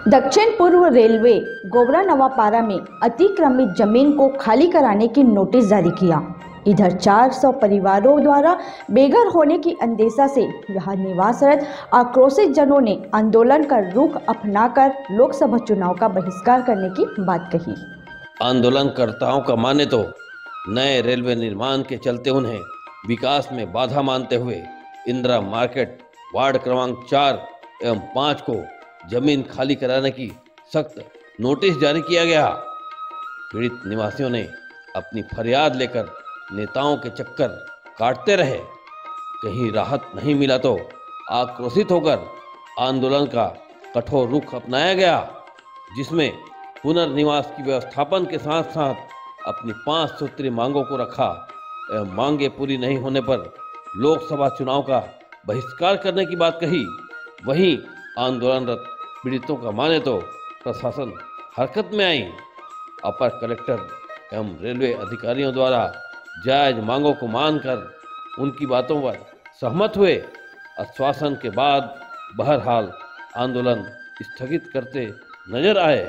दक्षिण पूर्व रेलवे गोबरा नवापारा में अतिक्रमित जमीन को खाली कराने की नोटिस जारी किया। इधर 400 परिवारों द्वारा बेघर होने की अंदेशा से यहाँ निवासरत आक्रोशित जनों ने आंदोलन का रुख अपनाकर लोकसभा चुनाव का बहिष्कार करने की बात कही। आंदोलनकर्ताओं का माने तो नए रेलवे निर्माण के चलते उन्हें विकास में बाधा मानते हुए इंदिरा मार्केट वार्ड क्रमांक 4 एवं 5 को जमीन खाली कराने की सख्त नोटिस जारी किया गया। पीड़ित निवासियों ने अपनी फरियाद लेकर नेताओं के चक्कर काटते रहे। कहीं राहत नहीं मिला तो आक्रोशित होकर आंदोलन का कठोर रुख अपनाया गया, जिसमें पुनर्निवास की व्यवस्थापन के साथ साथ अपनी 5 सूत्री मांगों को रखा एवं मांगे पूरी नहीं होने पर लोकसभा चुनाव का बहिष्कार करने की बात कही। वहीं आंदोलनरत पीड़ितों का माने तो प्रशासन हरकत में आई। अपर कलेक्टर एवं रेलवे अधिकारियों द्वारा जायज मांगों को मानकर उनकी बातों पर सहमत हुए। आश्वासन के बाद बहरहाल आंदोलन स्थगित करते नजर आए।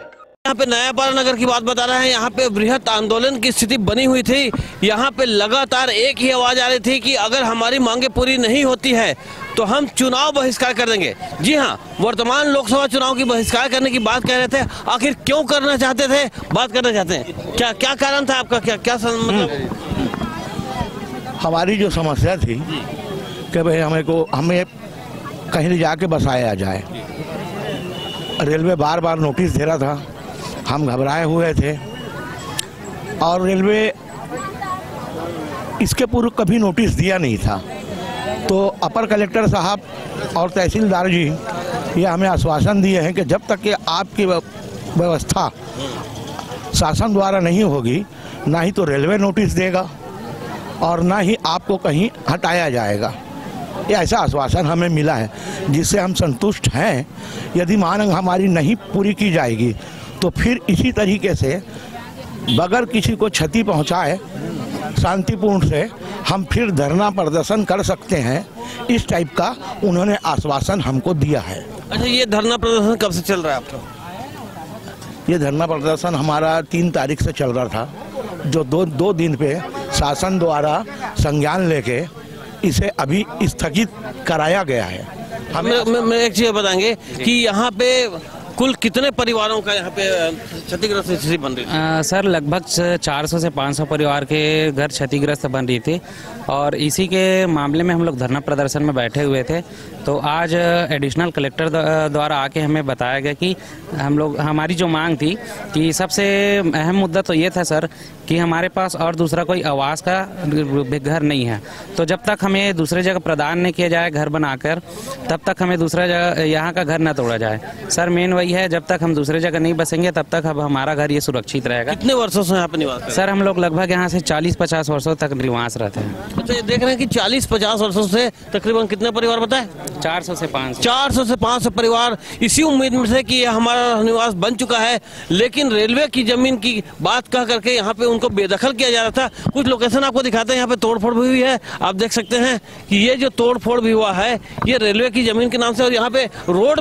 यहाँ पे नयापारा नगर की बात बता रहे हैं। यहाँ पे बृहद आंदोलन की स्थिति बनी हुई थी। यहाँ पे लगातार एक ही आवाज आ रही थी कि अगर हमारी मांगे पूरी नहीं होती है तो हम चुनाव बहिष्कार कर देंगे। जी हाँ, वर्तमान लोकसभा चुनाव की बहिष्कार करने की बात कह रहे थे। आखिर क्यों करना चाहते थे, बात करना चाहते हैं? क्या कारण था आपका? क्या मतलब हमारी जो समस्या थी कि भाई हमें कहीं जाके बसाया जाए। रेलवे बार बार नोटिस दे रहा था, हम घबराए हुए थे और रेलवे इसके पूर्व कभी नोटिस दिया नहीं था। तो अपर कलेक्टर साहब और तहसीलदार जी ये हमें आश्वासन दिए हैं कि जब तक कि आपकी व्यवस्था शासन द्वारा नहीं होगी, ना ही तो रेलवे नोटिस देगा और ना ही आपको कहीं हटाया जाएगा। ये ऐसा आश्वासन हमें मिला है, जिससे हम संतुष्ट हैं। यदि मांग हमारी नहीं पूरी की जाएगी तो फिर इसी तरीके से बगैर किसी को क्षति पहुंचाए शांतिपूर्ण से हम फिर धरना प्रदर्शन कर सकते हैं। इस टाइप का उन्होंने आश्वासन हमको दिया है। अच्छा, ये धरना प्रदर्शन कब से चल रहा है आपका? ये धरना प्रदर्शन हमारा 3 तारीख से चल रहा था, जो दो दिन पे शासन द्वारा संज्ञान लेके इसे अभी स्थगित कराया गया है। हमें एक चीज बताएंगे कि यहाँ पे कुल कितने परिवारों का यहाँ पे क्षतिग्रस्त स्थिति बन रही है? सर, लगभग 400 से 500 परिवार के घर क्षतिग्रस्त बन रही थी और इसी के मामले में हम लोग धरना प्रदर्शन में बैठे हुए थे। तो आज एडिशनल कलेक्टर द्वारा आके हमें बताया गया कि हमारी जो मांग थी कि सबसे अहम मुद्दा तो ये था सर कि हमारे पास और दूसरा कोई आवास का घर नहीं है। तो जब तक हमें दूसरे जगह प्रदान नहीं किया जाए घर बनाकर, तब तक हमें दूसरा जगह यहाँ का घर न तोड़ा जाए। सर, मेन वही है, जब तक हम दूसरे जगह नहीं बसेंगे तब तक अब हमारा घर ये सुरक्षित रहेगा। कितने वर्षों से यहाँ पे निवास? सर, हम लोग लगभग यहाँ से 40-50 वर्षों तक निवास रहते हैं। अच्छा, ये देख रहे हैं कि 40-50 वर्षों से तकरीबन कितने परिवार बताए? 400 से 500। 400 से 500 परिवार इसी उम्मीद में थे कि ये हमारा निवास बन चुका है, लेकिन रेलवे की जमीन की बात कह करके यहाँ पे उनको बेदखल किया जा रहा था। कुछ लोकेशन आपको दिखाते हैं, यहाँ पे तोड़फोड़ भी हुई है। आप देख सकते हैं कि ये जो तोड़फोड़ भी हुआ है ये रेलवे की जमीन के नाम से। और यहाँ पे रोड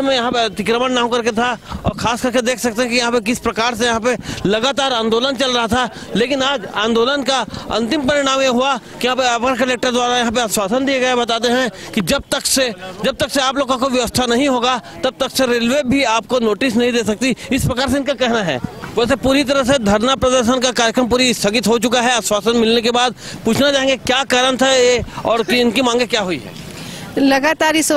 में यहाँ पे अतिक्रमण ना होकर के था। और खास करके देख सकते हैं कि यहाँ पे किस प्रकार से यहाँ पे लगातार आंदोलन चल रहा था। लेकिन आज आंदोलन का अंतिम परिणाम ये हुआ कि यहाँ पे अपर कलेक्टर द्वारा यहाँ पे आश्वासन दिए गए। बताते हैं कि जब तक से आप लोगों को व्यवस्था नहीं होगा तब तक से रेलवे भी आपको नोटिस नहीं दे सकती। इस प्रकार से इनका कहना है। वैसे पूरी तरह से धरना प्रदर्शन का कार्यक्रम पूरी स्थगित हो चुका है। आश्वासन मिलने के बाद पूछना चाहेंगे क्या कारण था ये और कि इनकी मांगे क्या हुई है। लगातार इस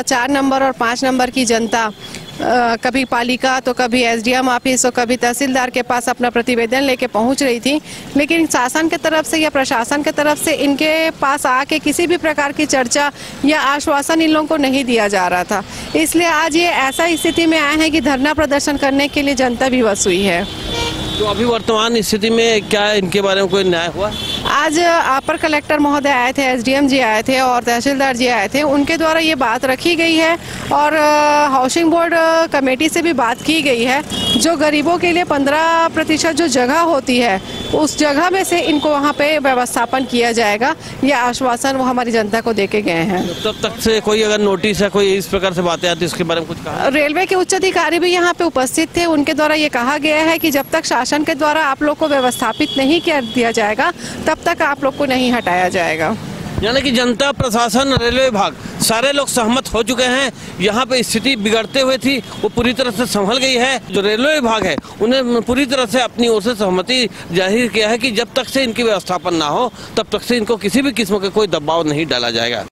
4 नंबर और 5 नंबर की जनता कभी पालिका तो कभी एसडीएम ऑफिस तो कभी तहसीलदार के पास अपना प्रतिवेदन लेके पहुंच रही थी, लेकिन शासन के तरफ से या प्रशासन के तरफ से इनके पास आके किसी भी प्रकार की चर्चा या आश्वासन इन लोगों को नहीं दिया जा रहा था। इसलिए आज ये ऐसा स्थिति में आए हैं कि धरना प्रदर्शन करने के लिए जनता विवश हुई है। तो अभी वर्तमान स्थिति में क्या इनके बारे में कोई न्याय हुआ? आज अपर कलेक्टर महोदय आए थे, एसडीएम जी आए थे और तहसीलदार जी आए थे। उनके द्वारा ये बात रखी गई है और हाउसिंग बोर्ड कमेटी से भी बात की गई है। जो गरीबों के लिए 15% जो जगह होती है उस जगह में से इनको वहाँ पे व्यवस्थापन किया जाएगा। ये आश्वासन वो हमारी जनता को देके गए हैं। तब तक से कोई अगर नोटिस है, कोई इस प्रकार से बातें आती है, इसके बारे में कुछ कहा? रेलवे के उच्च अधिकारी भी यहाँ पे उपस्थित थे। उनके द्वारा ये कहा गया है कि जब तक शासन के द्वारा आप लोग को व्यवस्थापित नहीं कर दिया जाएगा तब तक आप लोग को नहीं हटाया जाएगा। यानी कि जनता, प्रशासन, रेलवे विभाग सारे लोग सहमत हो चुके हैं। यहाँ पे स्थिति बिगड़ते हुए थी वो पूरी तरह से संभल गई है। जो रेलवे विभाग है उन्हें पूरी तरह से अपनी ओर से सहमति जाहिर किया है कि जब तक से इनकी व्यवस्थापन ना हो तब तक से इनको किसी भी किस्म के कोई दबाव नहीं डाला जाएगा।